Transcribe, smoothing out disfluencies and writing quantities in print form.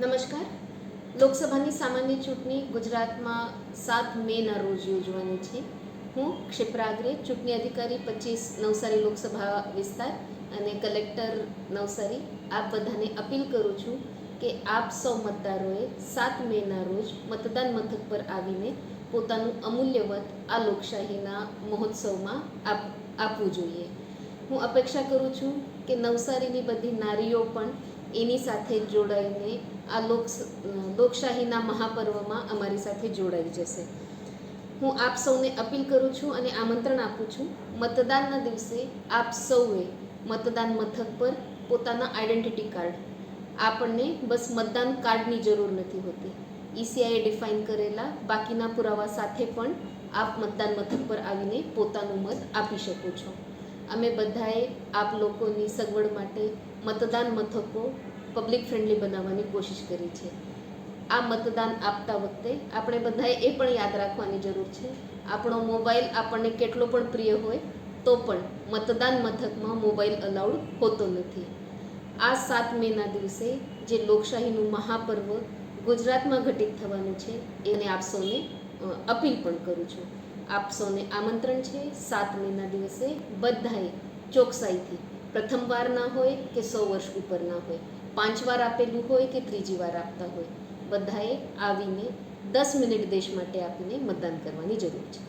નમસ્કાર. લોકસભાની સામાન્ય ચૂંટણી ગુજરાતમાં 7 મેના રોજ યોજવાની છે. હું ક્ષિપ્રાગ્રે, ચૂંટણી અધિકારી 25 નવસારી લોકસભા વિસ્તાર અને કલેક્ટર નવસારી, આપ બધાને અપીલ કરું છું કે આપ સૌ મતદારોએ 7 મેના રોજ મતદાન મથક પર આવીને પોતાનું અમૂલ્ય મત આ લોકશાહીના મહોત્સવમાં આપવું જોઈએ. હું અપેક્ષા કરું છું કે નવસારીની બધી નારીઓ પણ એની સાથે જોડાઈને આ લોકશાહીના મહાપર્વમાં અમારી સાથે જોડાઈ જશે. હું આપ સૌને અપીલ કરું છું અને આમંત્રણ આપું છું, મતદાનના દિવસે આપ સૌએ મતદાન મથક પર પોતાના આઈડેન્ટિટી કાર્ડ, આપણને બસ મતદાન કાર્ડની જરૂર નથી હોતી, ઈસીઆઈએ ડિફાઇન કરેલા બાકીના પુરાવા સાથે પણ આપ મતદાન મથક પર આવીને પોતાનું મત આપી શકો છો. અમે બધાએ આપ લોકોની સગવડ માટે મતદાન મથકો પબ્લિક ફ્રેન્ડલી બનાવવાની કોશિશ કરી છે. આ મતદાન આપતા વખતે આપણે બધાએ એ પણ યાદ રાખવાની જરૂર છે, આપણો મોબાઈલ આપણને કેટલો પણ પ્રિય હોય તો પણ મતદાન મથકમાં મોબાઈલ અલાઉડ હોતો નથી. આ 7 મેના દિવસે જે લોકશાહીનું મહાપર્વ ગુજરાતમાં ઘટિત થવાનું છે એને આપ સૌને અપીલ પણ કરું છું. આપ સૌને આમંત્રણ છે, 7 મેના દિવસે બધાએ ચોકસાઈથી, પ્રથમવાર ના હોય કે 100 વર્ષ ઉપરના હોય, 5 વાર આપેલું હોય કે ત્રીજી વાર આપતા હોય, બધાએ આવીને 10 મિનિટ દેશ માટે આપીને મતદાન કરવાની જરૂર છે.